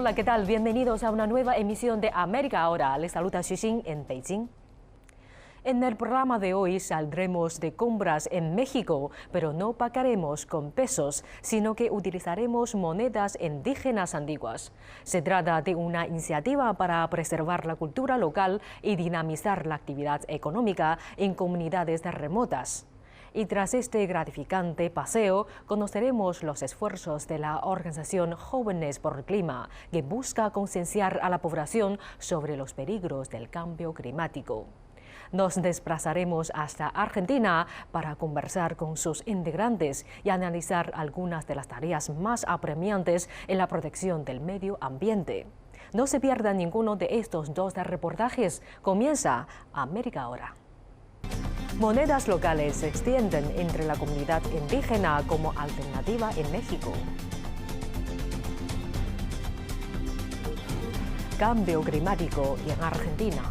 Hola, ¿qué tal? Bienvenidos a una nueva emisión de América Ahora. Les saluda Xixing en Beijing. En el programa de hoy saldremos de compras en México, pero no pagaremos con pesos, sino que utilizaremos monedas indígenas antiguas. Se trata de una iniciativa para preservar la cultura local y dinamizar la actividad económica en comunidades remotas. Y tras este gratificante paseo, conoceremos los esfuerzos de la organización Jóvenes por el Clima, que busca concienciar a la población sobre los peligros del cambio climático. Nos desplazaremos hasta Argentina para conversar con sus integrantes y analizar algunas de las tareas más apremiantes en la protección del medio ambiente. No se pierdan ninguno de estos dos reportajes. Comienza América Ahora. Monedas locales se extienden entre la comunidad indígena como alternativa en México. Cambio climático en Argentina.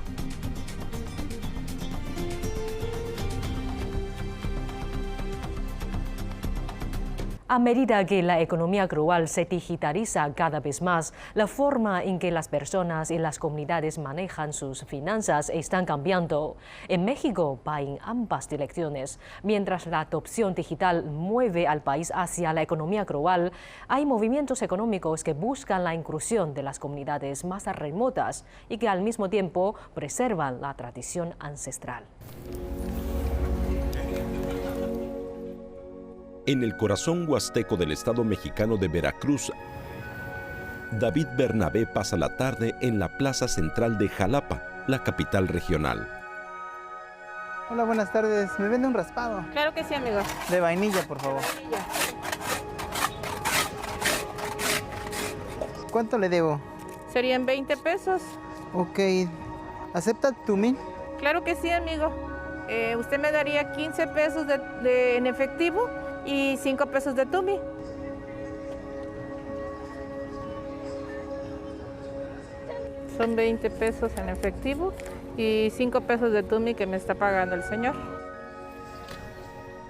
A medida que la economía global se digitaliza cada vez más, la forma en que las personas y las comunidades manejan sus finanzas están cambiando. En México va en ambas direcciones. Mientras la adopción digital mueve al país hacia la economía global, hay movimientos económicos que buscan la inclusión de las comunidades más remotas y que al mismo tiempo preservan la tradición ancestral. En el corazón huasteco del estado mexicano de Veracruz, David Bernabé pasa la tarde en la plaza central de Jalapa, la capital regional. Hola, buenas tardes. ¿Me vende un raspado? Claro que sí, amigo. De vainilla, por favor. Vainilla. ¿Cuánto le debo? Serían 20 pesos. Ok. ¿Acepta Tumi? Claro que sí, amigo. Usted me daría 15 pesos en efectivo y 5 pesos de Tumi. Son 20 pesos en efectivo y 5 pesos de Tumi que me está pagando el señor.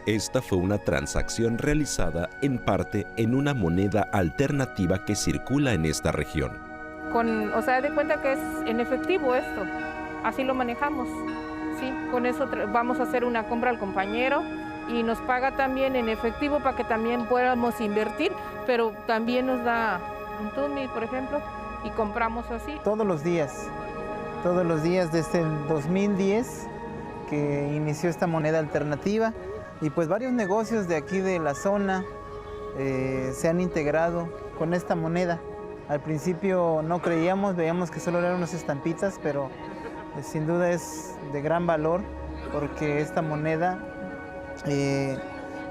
Esta fue una transacción realizada en parte en una moneda alternativa que circula en esta región. O sea, de cuenta que es en efectivo esto. Así lo manejamos. Sí, con eso vamos a hacer una compra al compañero y nos paga también en efectivo para que también podamos invertir, pero también nos da un Tumi, por ejemplo, y compramos así. Todos los días desde el 2010 que inició esta moneda alternativa y pues varios negocios de aquí de la zona se han integrado con esta moneda. Al principio no creíamos, veíamos que solo eran unas estampitas, pero sin duda es de gran valor porque esta moneda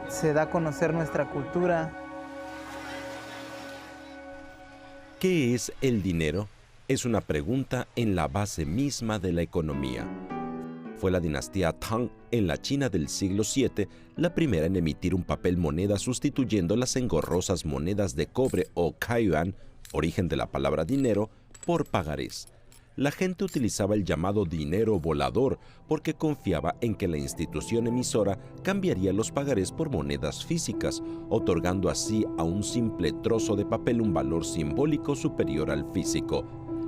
se da a conocer nuestra cultura. ¿Qué es el dinero? Es una pregunta en la base misma de la economía. Fue la dinastía Tang en la China del siglo VII la primera en emitir un papel moneda sustituyendo las engorrosas monedas de cobre o caiyuan, origen de la palabra dinero, por pagarés. La gente utilizaba el llamado dinero volador porque confiaba en que la institución emisora cambiaría los pagarés por monedas físicas, otorgando así a un simple trozo de papel un valor simbólico superior al físico.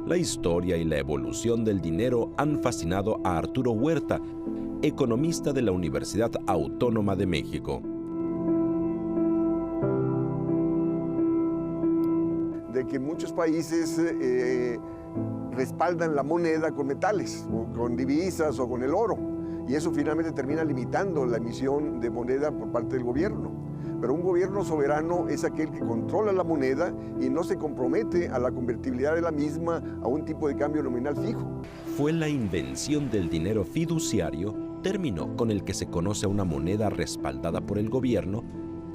La historia y la evolución del dinero han fascinado a Arturo Huerta, economista de la Universidad Autónoma de México. De que muchos países respaldan la moneda con metales, o con divisas o con el oro, y eso finalmente termina limitando la emisión de moneda por parte del gobierno. Pero un gobierno soberano es aquel que controla la moneda y no se compromete a la convertibilidad de la misma a un tipo de cambio nominal fijo. Fue la invención del dinero fiduciario, término con el que se conoce a una moneda respaldada por el gobierno,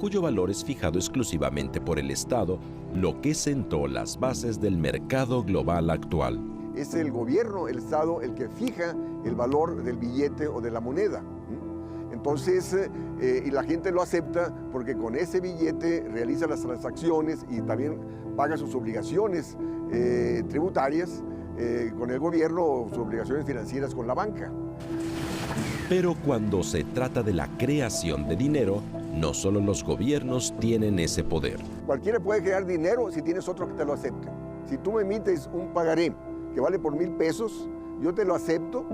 cuyo valor es fijado exclusivamente por el Estado, lo que sentó las bases del mercado global actual. Es el gobierno, el Estado, el que fija el valor del billete o de la moneda. Entonces, y la gente lo acepta porque con ese billete realiza las transacciones y también paga sus obligaciones tributarias con el gobierno o sus obligaciones financieras con la banca. Pero cuando se trata de la creación de dinero, no solo los gobiernos tienen ese poder. Cualquiera puede crear dinero si tienes otro que te lo acepte. Si tú me emites un pagaré que vale por 1,000 pesos, yo te lo acepto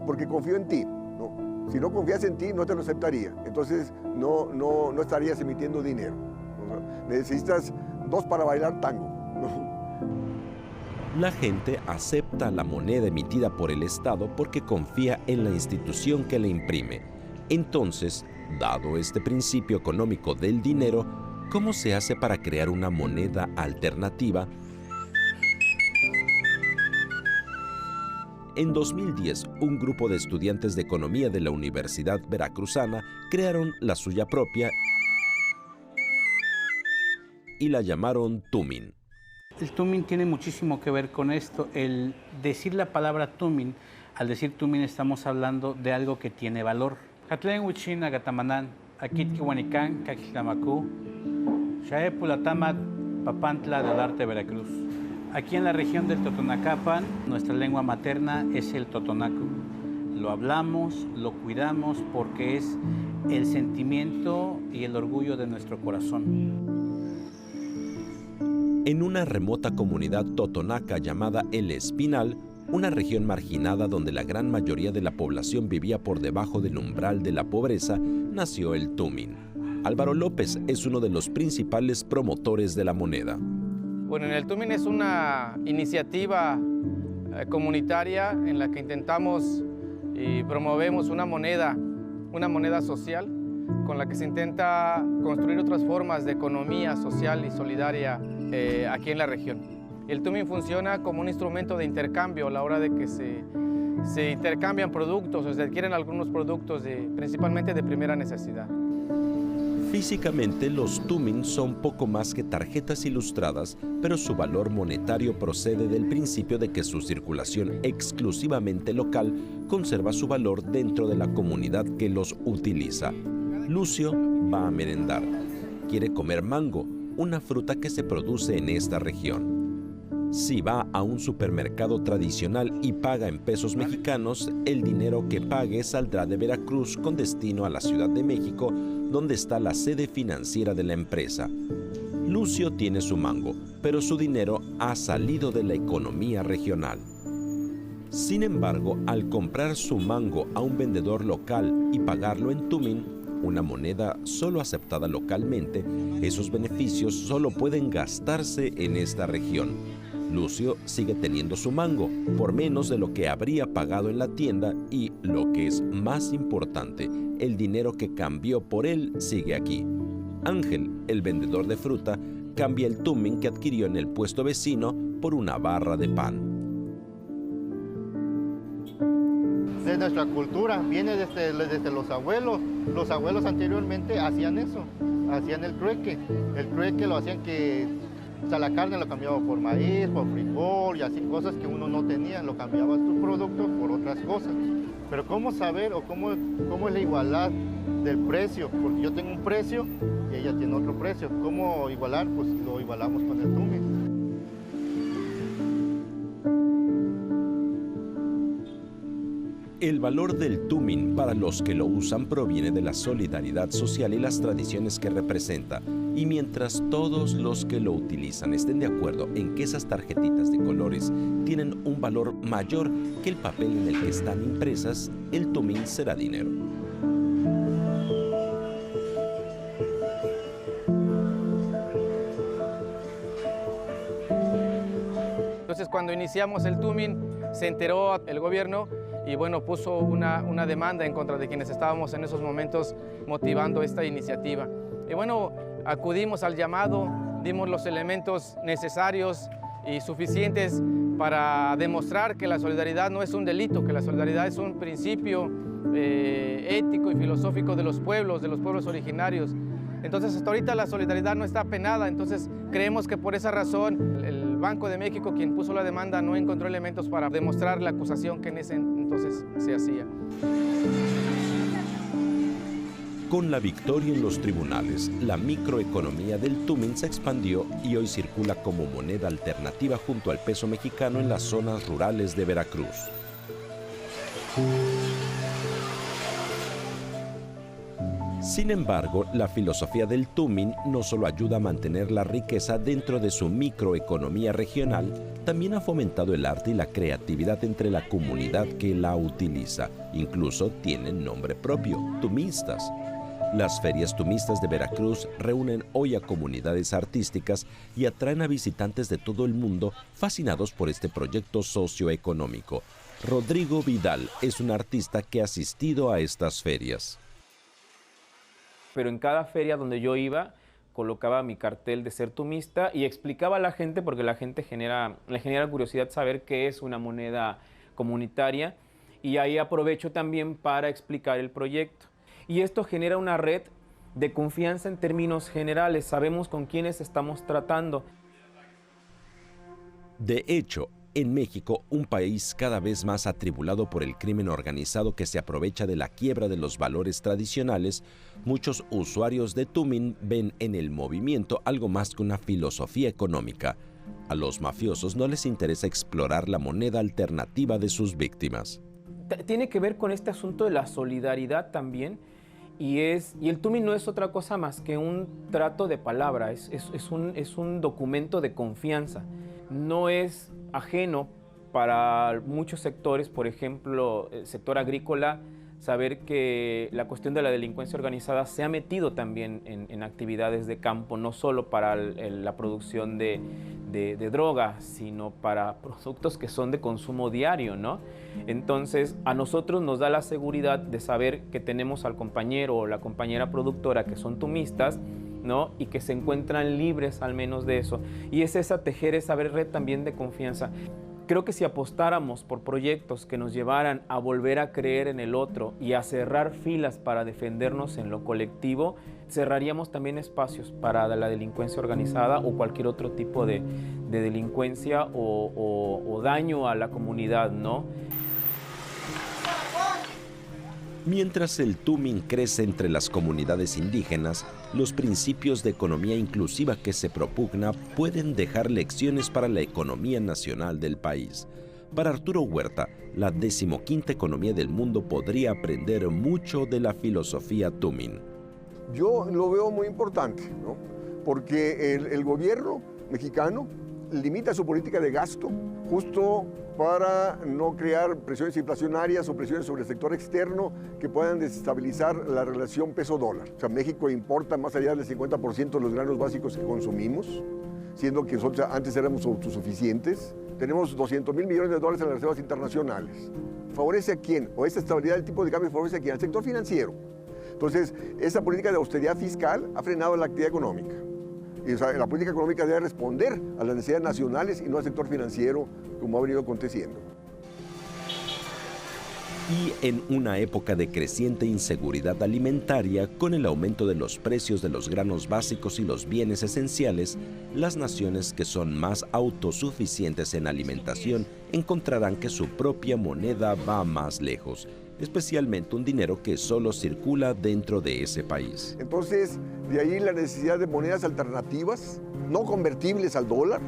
porque confío en ti. ¿No? Si no confías en ti, no te lo aceptaría. Entonces no estarías emitiendo dinero. ¿No? Necesitas 2 para bailar tango. ¿No? La gente acepta la moneda emitida por el Estado porque confía en la institución que la imprime. Entonces, dado este principio económico del dinero, ¿cómo se hace para crear una moneda alternativa? En 2010, un grupo de estudiantes de economía de la Universidad Veracruzana crearon la suya propia y la llamaron Tumin. El Tumin tiene muchísimo que ver con esto. El decir la palabra Tumin, al decir Tumin estamos hablando de algo que tiene valor. Catlen Huichin Agatamanán, Akit Kihuanicán, Caquixtlamacú, Xaepulatamat, Papantla del Arte Veracruz. Aquí en la región del Totonacapan, nuestra lengua materna es el totonaco. Lo hablamos, lo cuidamos porque es el sentimiento y el orgullo de nuestro corazón. En una remota comunidad totonaca llamada El Espinal, una región marginada donde la gran mayoría de la población vivía por debajo del umbral de la pobreza, nació el Tumin. Álvaro López es uno de los principales promotores de la moneda. Bueno, en el Tumin es una iniciativa comunitaria en la que intentamos y promovemos una moneda social con la que se intenta construir otras formas de economía social y solidaria aquí en la región. El Tumin funciona como un instrumento de intercambio a la hora de que se intercambian productos o se adquieren algunos productos principalmente de primera necesidad. Físicamente, los Tumin son poco más que tarjetas ilustradas, pero su valor monetario procede del principio de que su circulación exclusivamente local conserva su valor dentro de la comunidad que los utiliza. Lucio va a merendar. Quiere comer mango, una fruta que se produce en esta región. Si va a un supermercado tradicional y paga en pesos mexicanos, el dinero que pague saldrá de Veracruz con destino a la Ciudad de México, donde está la sede financiera de la empresa. Lucio tiene su mango, pero su dinero ha salido de la economía regional. Sin embargo, al comprar su mango a un vendedor local y pagarlo en Tumin, una moneda solo aceptada localmente, esos beneficios solo pueden gastarse en esta región. Lucio sigue teniendo su mango por menos de lo que habría pagado en la tienda y, lo que es más importante, el dinero que cambió por él sigue aquí. Ángel, el vendedor de fruta, cambia el Tumin que adquirió en el puesto vecino por una barra de pan. De nuestra cultura, viene desde los abuelos. Los abuelos anteriormente hacían eso, hacían el trueque. El trueque lo hacían o sea, la carne lo cambiaba por maíz, por frijol y así, cosas que uno no tenía, lo cambiaba sus productos por otras cosas. Pero ¿cómo saber o cómo es la igualdad del precio? Porque yo tengo un precio y ella tiene otro precio. ¿Cómo igualar? Pues lo igualamos con el Tumin. El valor del Tumin para los que lo usan proviene de la solidaridad social y las tradiciones que representa. Y mientras todos los que lo utilizan estén de acuerdo en que esas tarjetitas de colores tienen un valor mayor que el papel en el que están impresas, el Tumin será dinero. Entonces, cuando iniciamos el Tumin, se enteró el gobierno y bueno, puso una demanda en contra de quienes estábamos en esos momentos motivando esta iniciativa. Y bueno, acudimos al llamado, dimos los elementos necesarios y suficientes para demostrar que la solidaridad no es un delito, que la solidaridad es un principio ético y filosófico de los pueblos originarios. Entonces, hasta ahorita la solidaridad no está penada, entonces creemos que por esa razón el Banco de México, quien puso la demanda, no encontró elementos para demostrar la acusación que en ese entonces se hacía. Con la victoria en los tribunales, la microeconomía del Tumin se expandió y hoy circula como moneda alternativa junto al peso mexicano en las zonas rurales de Sin embargo, la filosofía del Tumin no solo ayuda a mantener la riqueza dentro de su microeconomía regional, también ha fomentado el arte y la creatividad entre la comunidad que la utiliza. Incluso tienen nombre propio, tumistas. Las ferias tumistas de Veracruz reúnen hoy a comunidades artísticas y atraen a visitantes de todo el mundo fascinados por este proyecto socioeconómico. Rodrigo Vidal es un artista que ha asistido a estas ferias. Pero en cada feria donde yo iba, colocaba mi cartel de ser tumista y explicaba a la gente, porque la gente le genera curiosidad saber qué es una moneda comunitaria, y ahí aprovecho también para explicar el proyecto. Y esto genera una red de confianza en términos generales, sabemos con quiénes estamos tratando. De hecho, en México, un país cada vez más atribulado por el crimen organizado que se aprovecha de la quiebra de los valores tradicionales, muchos usuarios de Tumin ven en el movimiento algo más que una filosofía económica. A los mafiosos no les interesa explorar la moneda alternativa de sus víctimas. Tiene que ver con este asunto de la solidaridad también, y el Tumin no es otra cosa más que un trato de palabra, es un documento de confianza. No es ajeno para muchos sectores, por ejemplo, el sector agrícola, saber que la cuestión de la delincuencia organizada se ha metido también en actividades de campo, no solo para la producción de droga, sino para productos que son de consumo diario, ¿no? Entonces, a nosotros nos da la seguridad de saber que tenemos al compañero o la compañera productora que son tumistas, ¿no? Y que se encuentran libres al menos de eso. Y es tejer esa red también de confianza. Creo que si apostáramos por proyectos que nos llevaran a volver a creer en el otro y a cerrar filas para defendernos en lo colectivo, cerraríamos también espacios para la delincuencia organizada o cualquier otro tipo de delincuencia o daño a la comunidad, ¿no? Mientras el Tumin crece entre las comunidades indígenas, los principios de economía inclusiva que se propugna pueden dejar lecciones para la economía nacional del país. Para Arturo Huerta, la 15ª economía del mundo podría aprender mucho de la filosofía Tumin. Yo lo veo muy importante, ¿no? Porque el gobierno mexicano limita su política de gasto justo para no crear presiones inflacionarias o presiones sobre el sector externo que puedan desestabilizar la relación peso-dólar. O sea, México importa más allá del 50% de los granos básicos que consumimos, siendo que nosotros antes éramos autosuficientes. Tenemos $200,000 millones en las reservas internacionales. ¿Favorece a quién? O esa estabilidad del tipo de cambio favorece a quién? Al sector financiero. Entonces, esa política de austeridad fiscal ha frenado la actividad económica. Y, o sea, la política económica debe responder a las necesidades nacionales y no al sector financiero, como ha venido aconteciendo. Y en una época de creciente inseguridad alimentaria, con el aumento de los precios de los granos básicos y los bienes esenciales, las naciones que son más autosuficientes en alimentación encontrarán que su propia moneda va más lejos, especialmente un dinero que solo circula dentro de ese país. Entonces, de ahí la necesidad de monedas alternativas, no convertibles al dólar,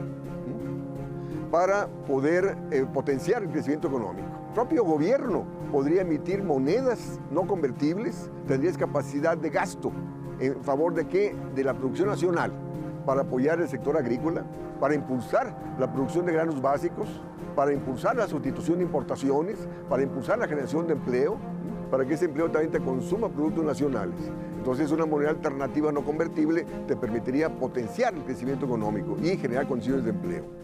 para poder potenciar el crecimiento económico. El propio gobierno podría emitir monedas no convertibles, tendría capacidad de gasto en favor de ¿qué? De la producción nacional, para apoyar el sector agrícola, para impulsar la producción de granos básicos, para impulsar la sustitución de importaciones, para impulsar la generación de empleo, para que ese empleo también te consuma productos nacionales. Entonces, una moneda alternativa no convertible te permitiría potenciar el crecimiento económico y generar condiciones de empleo.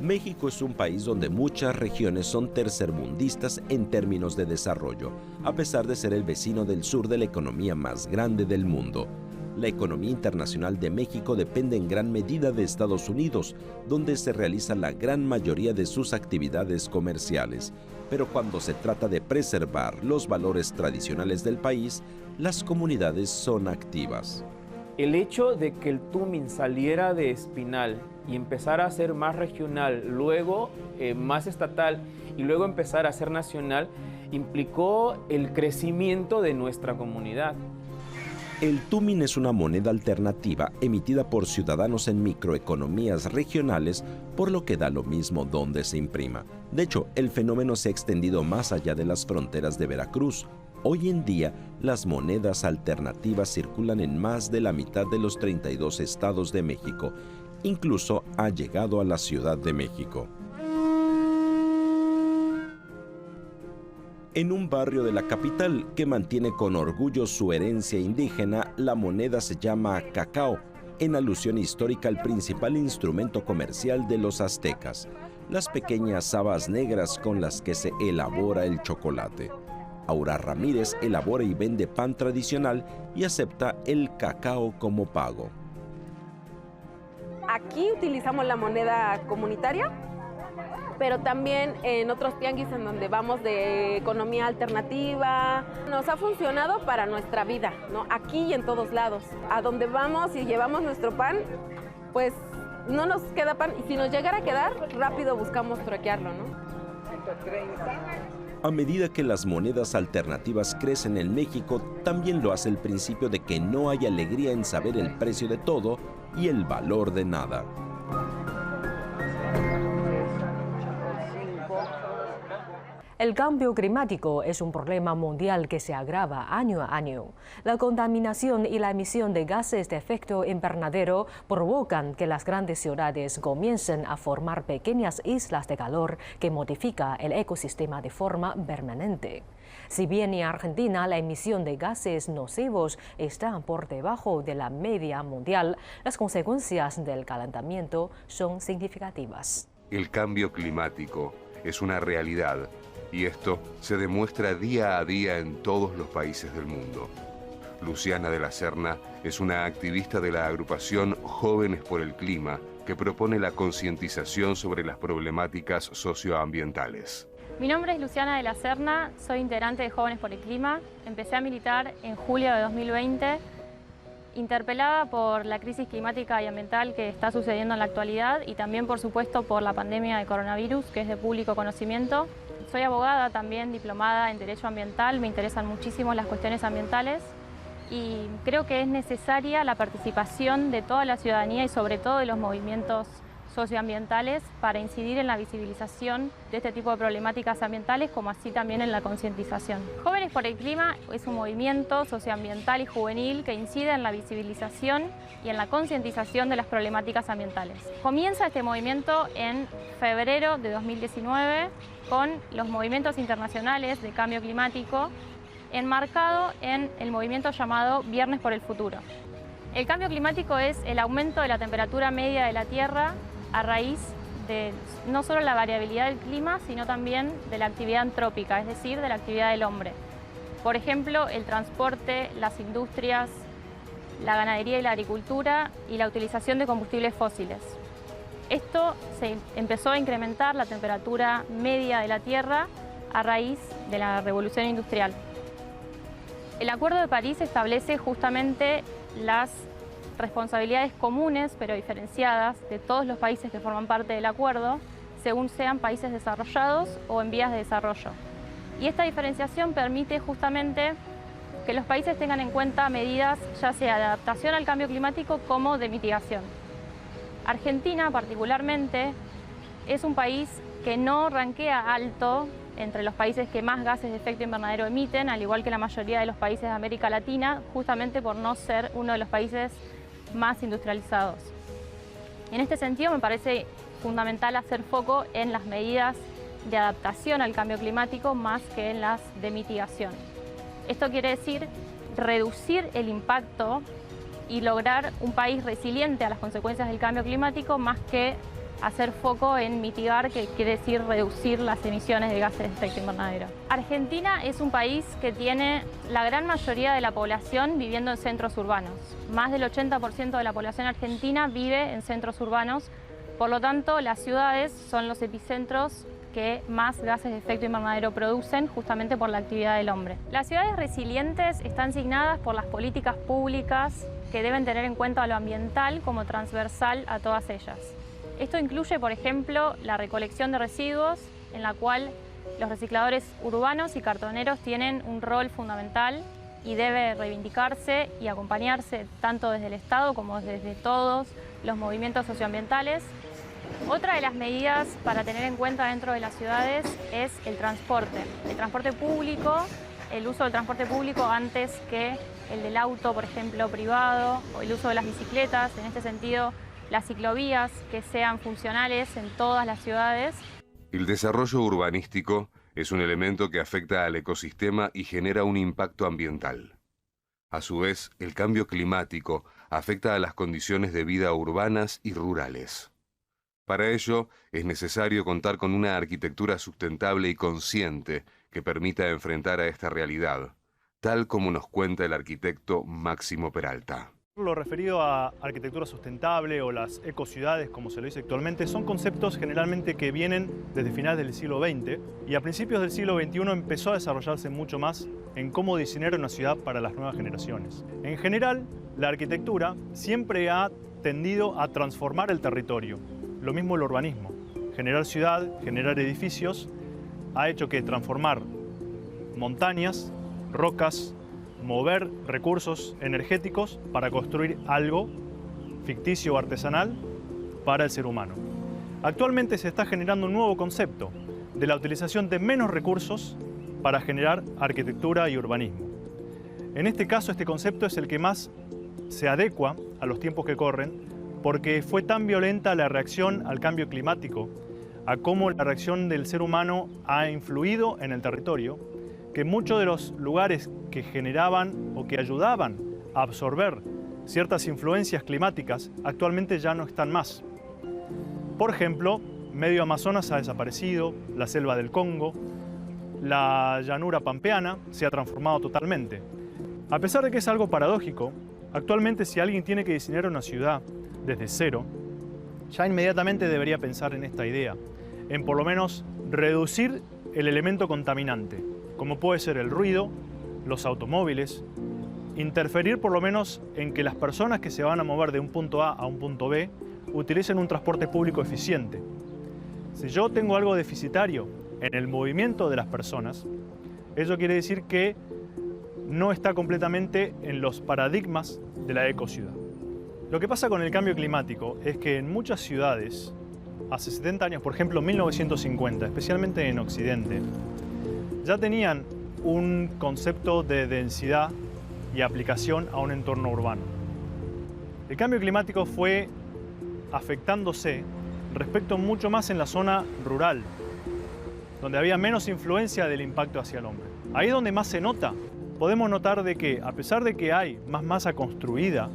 México es un país donde muchas regiones son tercermundistas en términos de desarrollo, a pesar de ser el vecino del sur de la economía más grande del mundo. La economía internacional de México depende en gran medida de Estados Unidos, donde se realiza la gran mayoría de sus actividades comerciales. Pero cuando se trata de preservar los valores tradicionales del país, las comunidades son activas. El hecho de que el Tumin saliera de Espinal y empezara a ser más regional, luego más estatal y luego empezar a ser nacional, implicó el crecimiento de nuestra comunidad. El Tumin es una moneda alternativa emitida por ciudadanos en microeconomías regionales, por lo que da lo mismo donde se imprima. De hecho, el fenómeno se ha extendido más allá de las fronteras de Veracruz. Hoy en día, las monedas alternativas circulan en más de la mitad de los 32 estados de México. Incluso ha llegado a la Ciudad de México. En un barrio de la capital que mantiene con orgullo su herencia indígena, la moneda se llama cacao, en alusión histórica al principal instrumento comercial de los aztecas, las pequeñas habas negras con las que se elabora el chocolate. Aura Ramírez elabora y vende pan tradicional y acepta el cacao como pago. Aquí utilizamos la moneda comunitaria, pero también en otros tianguis en donde vamos de economía alternativa. Nos ha funcionado para nuestra vida, ¿no? Aquí y en todos lados. A donde vamos y llevamos nuestro pan, pues no nos queda pan. Y si nos llegara a quedar, rápido buscamos truequearlo, ¿no? A medida que las monedas alternativas crecen en México, también lo hace el principio de que no hay alegría en saber el precio de todo y el valor de nada. El cambio climático es un problema mundial que se agrava año a año. La contaminación y la emisión de gases de efecto invernadero provocan que las grandes ciudades comiencen a formar pequeñas islas de calor que modifica el ecosistema de forma permanente. Si bien en Argentina la emisión de gases nocivos está por debajo de la media mundial, las consecuencias del calentamiento son significativas. El cambio climático es una realidad. Y esto se demuestra día a día en todos los países del mundo. Luciana de la Serna es una activista de la agrupación Jóvenes por el Clima, que propone la concientización sobre las problemáticas socioambientales. Mi nombre es Luciana de la Serna, soy integrante de Jóvenes por el Clima. Empecé a militar en julio de 2020, interpelada por la crisis climática y ambiental que está sucediendo en la actualidad y también, por supuesto, por la pandemia de coronavirus, que es de público conocimiento. Soy abogada también, diplomada en Derecho Ambiental, me interesan muchísimo las cuestiones ambientales y creo que es necesaria la participación de toda la ciudadanía y sobre todo de los movimientos socioambientales para incidir en la visibilización de este tipo de problemáticas ambientales, como así también en la concientización. Jóvenes por el Clima es un movimiento socioambiental y juvenil que incide en la visibilización y en la concientización de las problemáticas ambientales. Comienza este movimiento en febrero de 2019 con los movimientos internacionales de cambio climático, enmarcado en el movimiento llamado Viernes por el Futuro. El cambio climático es el aumento de la temperatura media de la Tierra a raíz de no solo la variabilidad del clima, sino también de la actividad antrópica, es decir, de la actividad del hombre. Por ejemplo, el transporte, las industrias, la ganadería y la agricultura y la utilización de combustibles fósiles. Esto se empezó a incrementar la temperatura media de la Tierra a raíz de la revolución industrial. El Acuerdo de París establece justamente las responsabilidades comunes pero diferenciadas de todos los países que forman parte del acuerdo, según sean países desarrollados o en vías de desarrollo. Y esta diferenciación permite justamente que los países tengan en cuenta medidas ya sea de adaptación al cambio climático como de mitigación. Argentina particularmente es un país que no rankea alto entre los países que más gases de efecto invernadero emiten, al igual que la mayoría de los países de América Latina, justamente por no ser uno de los países más industrializados. En este sentido, me parece fundamental hacer foco en las medidas de adaptación al cambio climático más que en las de mitigación. Esto quiere decir reducir el impacto y lograr un país resiliente a las consecuencias del cambio climático más que hacer foco en mitigar, que quiere decir reducir las emisiones de gases de efecto invernadero. Argentina es un país que tiene la gran mayoría de la población viviendo en centros urbanos. Más del 80% de la población argentina vive en centros urbanos, por lo tanto las ciudades son los epicentros que más gases de efecto invernadero producen justamente por la actividad del hombre. Las ciudades resilientes están signadas por las políticas públicas que deben tener en cuenta lo ambiental como transversal a todas ellas. Esto incluye, por ejemplo, la recolección de residuos, en la cual los recicladores urbanos y cartoneros tienen un rol fundamental y debe reivindicarse y acompañarse tanto desde el Estado como desde todos los movimientos socioambientales. Otra de las medidas para tener en cuenta dentro de las ciudades es el transporte. El transporte público el uso del transporte público antes que el del auto, por ejemplo, privado, o el uso de las bicicletas. En este sentido, las ciclovías que sean funcionales en todas las ciudades. El desarrollo urbanístico es un elemento que afecta al ecosistema y genera un impacto ambiental. A su vez, el cambio climático afecta a las condiciones de vida urbanas y rurales. Para ello, es necesario contar con una arquitectura sustentable y consciente que permita enfrentar a esta realidad, tal como nos cuenta el arquitecto Máximo Peralta. Lo referido a arquitectura sustentable o las ecociudades, como se lo dice actualmente, son conceptos generalmente que vienen desde finales del siglo XX y a principios del siglo XXI empezó a desarrollarse mucho más en cómo diseñar una ciudad para las nuevas generaciones. En general, la arquitectura siempre ha tendido a transformar el territorio. Lo mismo el urbanismo. Generar ciudad, generar edificios, ha hecho que transformar montañas, rocas, mover recursos energéticos para construir algo ficticio o artesanal para el ser humano. Actualmente se está generando un nuevo concepto de la utilización de menos recursos para generar arquitectura y urbanismo. En este caso, este concepto es el que más se adecua a los tiempos que corren porque fue tan violenta la reacción al cambio climático, a cómo la reacción del ser humano ha influido en el territorio, que muchos de los lugares que generaban o que ayudaban a absorber ciertas influencias climáticas actualmente ya no están más. Por ejemplo, medio Amazonas ha desaparecido, la selva del Congo, la llanura pampeana se ha transformado totalmente. A pesar de que es algo paradójico, actualmente si alguien tiene que diseñar una ciudad desde cero, ya inmediatamente debería pensar en esta idea, en por lo menos reducir el elemento contaminante, como puede ser el ruido, los automóviles, interferir por lo menos en que las personas que se van a mover de un punto A a un punto B utilicen un transporte público eficiente. Si yo tengo algo deficitario en el movimiento de las personas, eso quiere decir que no está completamente en los paradigmas de la ecociudad. Lo que pasa con el cambio climático es que en muchas ciudades, hace 70 años, por ejemplo 1950, especialmente en Occidente, ya tenían un concepto de densidad y aplicación a un entorno urbano. El cambio climático fue afectándose respecto mucho más en la zona rural, donde había menos influencia del impacto hacia el hombre. Ahí es donde más se nota. Podemos notar de que, a pesar de que hay más masa construida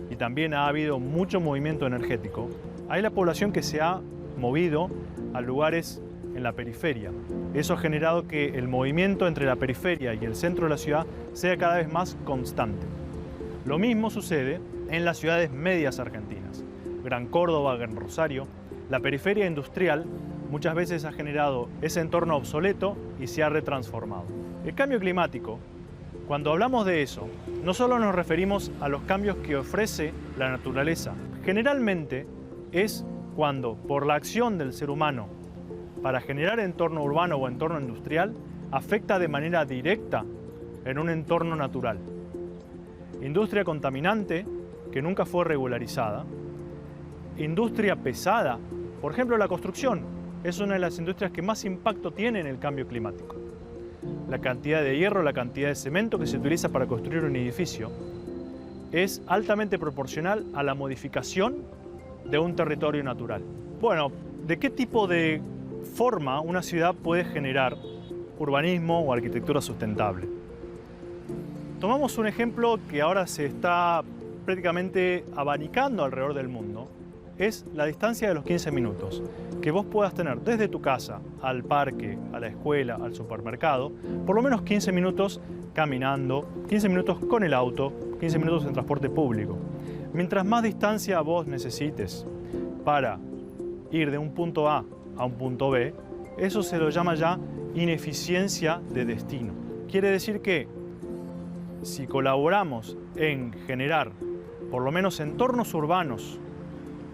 y también ha habido mucho movimiento energético, hay la población que se ha movido a lugares en la periferia. Eso ha generado que el movimiento entre la periferia y el centro de la ciudad sea cada vez más constante. Lo mismo sucede en las ciudades medias argentinas. Gran Córdoba, Gran Rosario. La periferia industrial muchas veces ha generado ese entorno obsoleto y se ha retransformado. El cambio climático, cuando hablamos de eso, no solo nos referimos a los cambios que ofrece la naturaleza. Generalmente es cuando, por la acción del ser humano, para generar entorno urbano o entorno industrial, afecta de manera directa en un entorno natural. Industria contaminante, que nunca fue regularizada. Industria pesada, por ejemplo la construcción, es una de las industrias que más impacto tiene en el cambio climático. La cantidad de hierro, la cantidad de cemento que se utiliza para construir un edificio es altamente proporcional a la modificación de un territorio natural. Bueno, ¿de qué tipo de forma una ciudad puede generar urbanismo o arquitectura sustentable? Tomamos un ejemplo que ahora se está prácticamente abanicando alrededor del mundo, es la distancia de los 15 minutos, que vos puedas tener desde tu casa al parque, a la escuela, al supermercado, por lo menos 15 minutos caminando, 15 minutos con el auto, 15 minutos en transporte público. Mientras más distancia vos necesites para ir de un punto A a un punto B, eso se lo llama ya ineficiencia de destino. Quiere decir que si colaboramos en generar por lo menos entornos urbanos,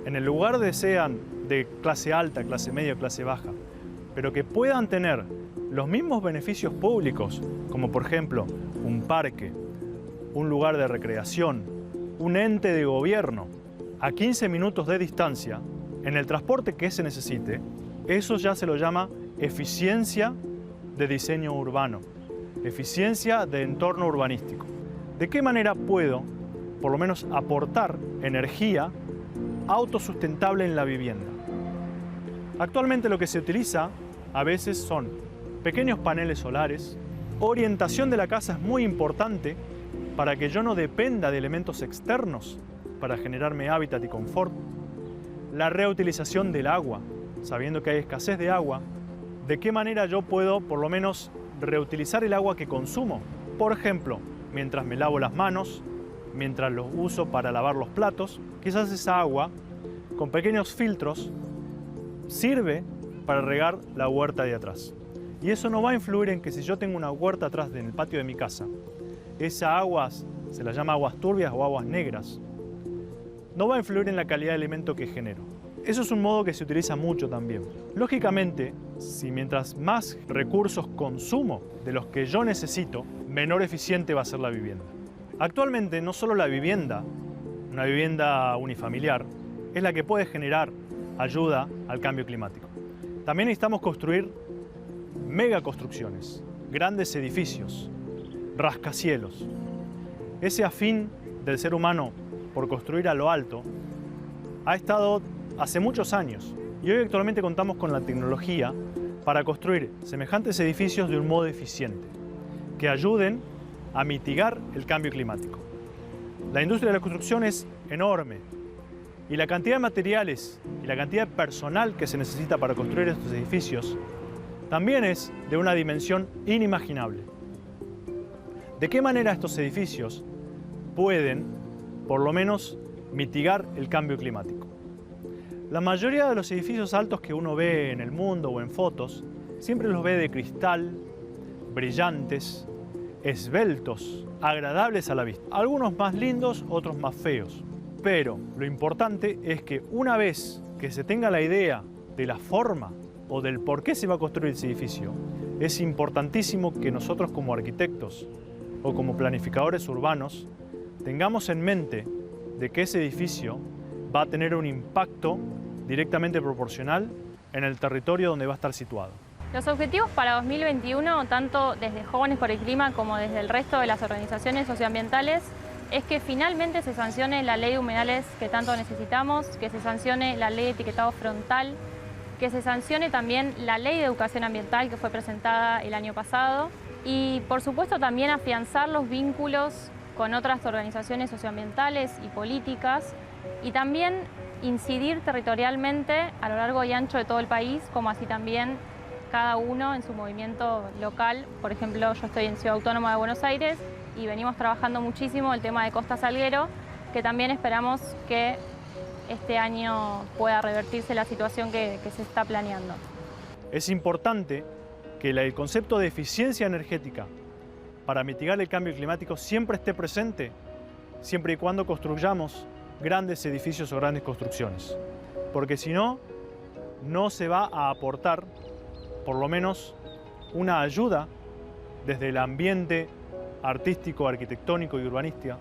en el lugar de sean de clase alta, clase media o clase baja, pero que puedan tener los mismos beneficios públicos, como por ejemplo un parque, un lugar de recreación, un ente de gobierno, a 15 minutos de distancia, en el transporte que se necesite, eso ya se lo llama eficiencia de diseño urbano. eficiencia de entorno urbanístico. ¿De qué manera puedo, por lo menos, aportar energía autosustentable en la vivienda? Actualmente lo que se utiliza a veces son pequeños paneles solares. Orientación de la casa es muy importante para que yo no dependa de elementos externos para generarme hábitat y confort. La reutilización del agua, sabiendo que hay escasez de agua, ¿de qué manera yo puedo por lo menos reutilizar el agua que consumo? Por ejemplo, mientras me lavo las manos, mientras lo uso para lavar los platos, quizás esa agua, con pequeños filtros, sirve para regar la huerta de atrás. Y eso no va a influir en que si yo tengo una huerta atrás en el patio de mi casa, esa agua se la llama aguas turbias o aguas negras, no va a influir en la calidad de alimento que genero. Eso es un modo que se utiliza mucho también. Lógicamente, si mientras más recursos consumo de los que yo necesito, menor eficiente va a ser la vivienda. Actualmente no solo la vivienda, una vivienda unifamiliar, es la que puede generar ayuda al cambio climático. También necesitamos construir megaconstrucciones, grandes edificios, rascacielos. Ese afín del ser humano por construir a lo alto ha estado hace muchos años y hoy actualmente contamos con la tecnología para construir semejantes edificios de un modo eficiente, que ayuden a mitigar el cambio climático. La industria de la construcción es enorme y la cantidad de materiales y la cantidad de personal que se necesita para construir estos edificios también es de una dimensión inimaginable. ¿De qué manera estos edificios pueden, por lo menos, mitigar el cambio climático? La mayoría de los edificios altos que uno ve en el mundo o en fotos, siempre los ve de cristal, brillantes, esbeltos, agradables a la vista. Algunos más lindos, otros más feos. Pero lo importante es que una vez que se tenga la idea de la forma o del por qué se va a construir ese edificio, es importantísimo que nosotros como arquitectos o como planificadores urbanos tengamos en mente de que ese edificio va a tener un impacto directamente proporcional en el territorio donde va a estar situado. Los objetivos para 2021, tanto desde Jóvenes por el Clima como desde el resto de las organizaciones socioambientales, es que finalmente se sancione la ley de humedales que tanto necesitamos, que se sancione la ley de etiquetado frontal, que se sancione también la ley de educación ambiental que fue presentada el año pasado y, por supuesto, también afianzar los vínculos con otras organizaciones socioambientales y políticas y también incidir territorialmente a lo largo y ancho de todo el país, como así también cada uno en su movimiento local. Por ejemplo, yo estoy en Ciudad Autónoma de Buenos Aires y venimos trabajando muchísimo el tema de Costa Salguero, que también esperamos que este año pueda revertirse la situación que se está planeando. Es importante que el concepto de eficiencia energética para mitigar el cambio climático siempre esté presente, siempre y cuando construyamos grandes edificios o grandes construcciones. Porque si no, no se va a aportar, por lo menos, una ayuda desde el ambiente artístico, arquitectónico y urbanístico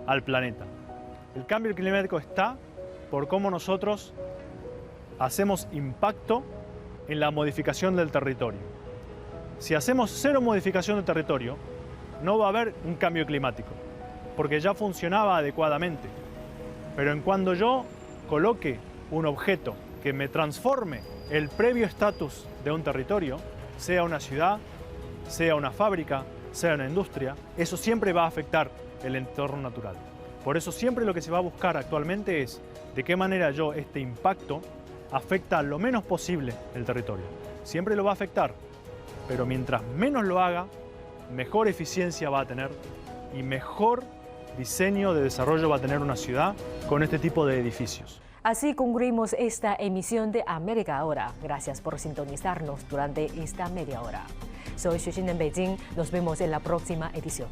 al planeta. El cambio climático está por cómo nosotros hacemos impacto en la modificación del territorio. Si hacemos cero modificación del territorio, no va a haber un cambio climático, porque ya funcionaba adecuadamente. Pero en cuando yo coloque un objeto que me transforme el previo estatus de un territorio, sea una ciudad, sea una fábrica, sea una industria, eso siempre va a afectar el entorno natural. Por eso siempre lo que se va a buscar actualmente es de qué manera yo este impacto afecta lo menos posible el territorio. Siempre lo va a afectar, pero mientras menos lo haga, mejor eficiencia va a tener y mejor diseño de desarrollo va a tener una ciudad con este tipo de edificios. Así concluimos esta emisión de América Ahora. Gracias por sintonizarnos durante esta media hora. Soy Xuxin en Beijing. Nos vemos en la próxima edición.